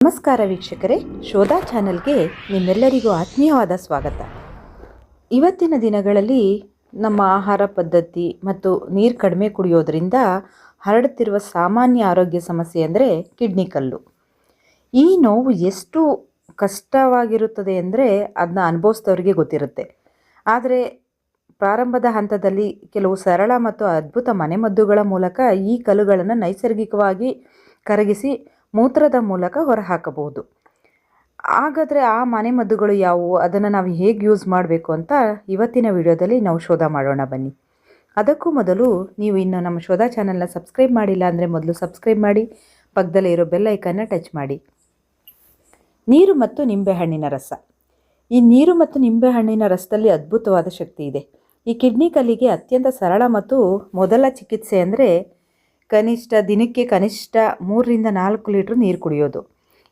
ನಮಸ್ಕಾರ ವೀಕ್ಷಕರೇ, ಶೋಧ ಚಾನೆಲ್ಗೆ ನಿಮ್ಮೆಲ್ಲರಿಗೂ ಆತ್ಮೀಯವಾದ ಸ್ವಾಗತ. ಇವತ್ತಿನ ದಿನಗಳಲ್ಲಿ ನಮ್ಮ ಆಹಾರ ಪದ್ಧತಿ ಮತ್ತು ನೀರು ಕಡಿಮೆ ಕುಡಿಯೋದ್ರಿಂದ ಹರಡುತ್ತಿರುವ ಸಾಮಾನ್ಯ ಆರೋಗ್ಯ ಸಮಸ್ಯೆ ಅಂದರೆ ಕಿಡ್ನಿ ಕಲ್ಲು. ಈ ನೋವು ಎಷ್ಟು ಕಷ್ಟವಾಗಿರುತ್ತದೆ ಅಂದರೆ ಅದನ್ನ ಅನುಭವಿಸಿದವರಿಗೆ ಗೊತ್ತಿರುತ್ತೆ. ಆದರೆ ಪ್ರಾರಂಭದ ಹಂತದಲ್ಲಿ ಕೆಲವು ಸರಳ ಮತ್ತು ಅದ್ಭುತ ಮನೆಮದ್ದುಗಳ ಮೂಲಕ ಈ ಕಲ್ಲುಗಳನ್ನು ನೈಸರ್ಗಿಕವಾಗಿ ಕರಗಿಸಿ ಮೂತ್ರದ ಮೂಲಕ ಹೊರಹಾಕಬಹುದು. ಹಾಗಾದರೆ ಆ ಮನೆಮದ್ದುಗಳು ಯಾವುವು, ಅದನ್ನು ನಾವು ಹೇಗೆ ಯೂಸ್ ಮಾಡಬೇಕು ಅಂತ ಇವತ್ತಿನ ವಿಡಿಯೋದಲ್ಲಿ ನಾವು ಶೋಧ ಮಾಡೋಣ ಬನ್ನಿ. ಅದಕ್ಕೂ ಮೊದಲು ನೀವು ಇನ್ನು ನಮ್ಮ ಶೋಧ ಚಾನೆಲ್ನ ಸಬ್ಸ್ಕ್ರೈಬ್ ಮಾಡಿಲ್ಲ ಅಂದರೆ ಮೊದಲು ಸಬ್ಸ್ಕ್ರೈಬ್ ಮಾಡಿ, ಪಕ್ಕದಲ್ಲೇ ಇರೋ ಬೆಲ್ ಐಕನ್ನ ಟಚ್ ಮಾಡಿ. ನೀರು ಮತ್ತು ನಿಂಬೆಹಣ್ಣಿನ ರಸ. ಈ ನೀರು ಮತ್ತು ನಿಂಬೆಹಣ್ಣಿನ ರಸದಲ್ಲಿ ಅದ್ಭುತವಾದ ಶಕ್ತಿ ಇದೆ. ಈ ಕಿಡ್ನಿ ಕಲ್ಲಿಗೆ ಅತ್ಯಂತ ಸರಳ ಮತ್ತು ಮೊದಲ ಚಿಕಿತ್ಸೆ ಅಂದರೆ ದಿನಕ್ಕೆ ಕನಿಷ್ಠ 3ರಿಂದ 4 ಲೀಟ್ರ್ ನೀರು ಕುಡಿಯೋದು.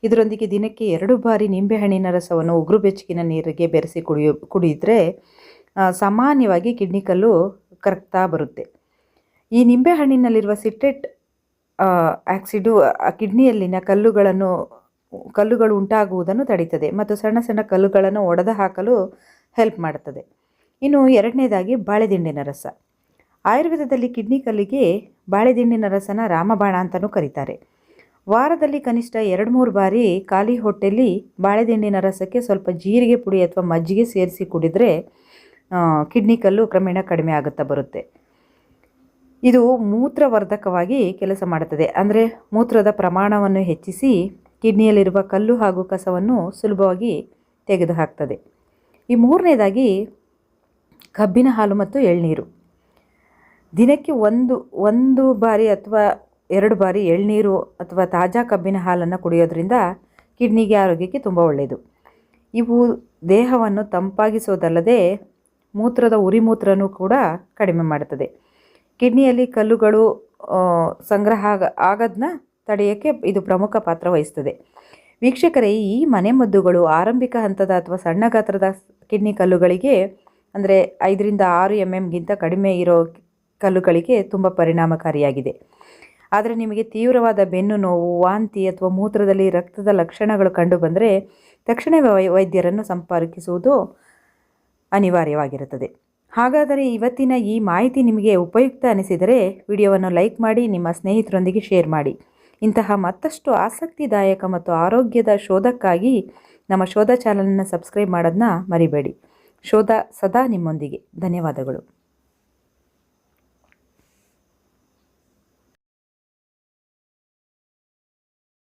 ಇದರೊಂದಿಗೆ ದಿನಕ್ಕೆ 2 ಬಾರಿ ನಿಂಬೆಹಣ್ಣಿನ ರಸವನ್ನು ಉಗುರು ಬೆಚ್ಚಗಿನ ನೀರಿಗೆ ಬೆರೆಸಿ ಕುಡಿಯಿದ್ರೆ ಸಾಮಾನ್ಯವಾಗಿ ಕಿಡ್ನಿ ಕಲ್ಲು ಕರಗ್ತಾ ಬರುತ್ತೆ. ಈ ನಿಂಬೆಹಣ್ಣಿನಲ್ಲಿರುವ ಸಿಟ್ರೇಟ್ ಆಕ್ಸಿಡು ಕಿಡ್ನಿಯಲ್ಲಿನ ಕಲ್ಲುಗಳು ಉಂಟಾಗುವುದನ್ನು ತಡೀತದೆ ಮತ್ತು ಸಣ್ಣ ಸಣ್ಣ ಕಲ್ಲುಗಳನ್ನು ಒಡೆದು ಹಾಕಲು ಹೆಲ್ಪ್ ಮಾಡುತ್ತದೆ. ಇನ್ನು ಎರಡನೇದಾಗಿ ಬಾಳೆದಿಂಡಿನ ರಸ. ಆಯುರ್ವೇದದಲ್ಲಿ ಕಿಡ್ನಿ ಕಲ್ಲಿಗೆ ಬಾಳೆದಿಂಡಿನ ರಸನ ರಾಮಬಾಣ ಅಂತಲೂ ಕರೀತಾರೆ. ವಾರದಲ್ಲಿ ಕನಿಷ್ಠ 2-3 ಬಾರಿ ಖಾಲಿ ಹೊಟ್ಟೆಯಲ್ಲಿ ಬಾಳೆದಿಂಡಿನ ರಸಕ್ಕೆ ಸ್ವಲ್ಪ ಜೀರಿಗೆ ಪುಡಿ ಅಥವಾ ಮಜ್ಜಿಗೆ ಸೇರಿಸಿ ಕುಡಿದರೆ ಕಿಡ್ನಿ ಕಲ್ಲು ಕ್ರಮೇಣ ಕಡಿಮೆ ಆಗುತ್ತಾ ಬರುತ್ತೆ. ಇದು ಮೂತ್ರವರ್ಧಕವಾಗಿ ಕೆಲಸ ಮಾಡುತ್ತದೆ. ಅಂದರೆ ಮೂತ್ರದ ಪ್ರಮಾಣವನ್ನು ಹೆಚ್ಚಿಸಿ ಕಿಡ್ನಿಯಲ್ಲಿರುವ ಕಲ್ಲು ಹಾಗೂ ಕಸವನ್ನು ಸುಲಭವಾಗಿ ತೆಗೆದುಹಾಕ್ತದೆ. ಈ ಮೂರನೇದಾಗಿ ಕಬ್ಬಿನ ಹಾಲು ಮತ್ತು ಎಳ್ನೀರು. ದಿನಕ್ಕೆ ಒಂದು ಬಾರಿ ಅಥವಾ 2 ಬಾರಿ ಎಳ್ನೀರು ಅಥವಾ ತಾಜಾ ಕಬ್ಬಿನ ಹಾಲನ್ನು ಕುಡಿಯೋದ್ರಿಂದ ಕಿಡ್ನಿಗೆ ಆರೋಗ್ಯಕ್ಕೆ ತುಂಬ ಒಳ್ಳೆಯದು. ಇವು ದೇಹವನ್ನು ತಂಪಾಗಿಸೋದಲ್ಲದೆ ಮೂತ್ರದ ಉರಿಮೂತ್ರನೂ ಕೂಡ ಕಡಿಮೆ ಮಾಡುತ್ತದೆ. ಕಿಡ್ನಿಯಲ್ಲಿ ಕಲ್ಲುಗಳು ಸಂಗ್ರಹ ಆಗೋದನ್ನ ತಡೆಯೋಕ್ಕೆ ಇದು ಪ್ರಮುಖ ಪಾತ್ರ ವಹಿಸ್ತದೆ. ವೀಕ್ಷಕರೇ, ಈ ಮನೆಮದ್ದುಗಳು ಆರಂಭಿಕ ಹಂತದ ಅಥವಾ ಸಣ್ಣ ಗಾತ್ರದ ಕಿಡ್ನಿ ಕಲ್ಲುಗಳಿಗೆ ಅಂದರೆ 5ರಿಂದ 6 mm ಕಡಿಮೆ ಇರೋ ಕಲ್ಲುಗಳಿಗೆ ತುಂಬ ಪರಿಣಾಮಕಾರಿಯಾಗಿದೆ. ಆದರೆ ನಿಮಗೆ ತೀವ್ರವಾದ ಬೆನ್ನು ನೋವು, ವಾಂತಿ ಅಥವಾ ಮೂತ್ರದಲ್ಲಿ ರಕ್ತದ ಲಕ್ಷಣಗಳು ಕಂಡುಬಂದರೆ ತಕ್ಷಣವೇ ವೈದ್ಯರನ್ನು ಸಂಪರ್ಕಿಸುವುದು ಅನಿವಾರ್ಯವಾಗಿರುತ್ತದೆ. ಹಾಗಾದರೆ ಇವತ್ತಿನ ಈ ಮಾಹಿತಿ ನಿಮಗೆ ಉಪಯುಕ್ತ ಅನಿಸಿದರೆ ವಿಡಿಯೋವನ್ನು ಲೈಕ್ ಮಾಡಿ, ನಿಮ್ಮ ಸ್ನೇಹಿತರೊಂದಿಗೆ ಶೇರ್ ಮಾಡಿ. ಇಂತಹ ಮತ್ತಷ್ಟು ಆಸಕ್ತಿದಾಯಕ ಮತ್ತು ಆರೋಗ್ಯದ ಶೋಧಕ್ಕಾಗಿ ನಮ್ಮ ಶೋಧ ಚಾನಲನ್ನು ಸಬ್ಸ್ಕ್ರೈಬ್ ಮಾಡೋದನ್ನ ಮರಿಬೇಡಿ. ಶೋಧ ಸದಾ ನಿಮ್ಮೊಂದಿಗೆ. ಧನ್ಯವಾದಗಳು.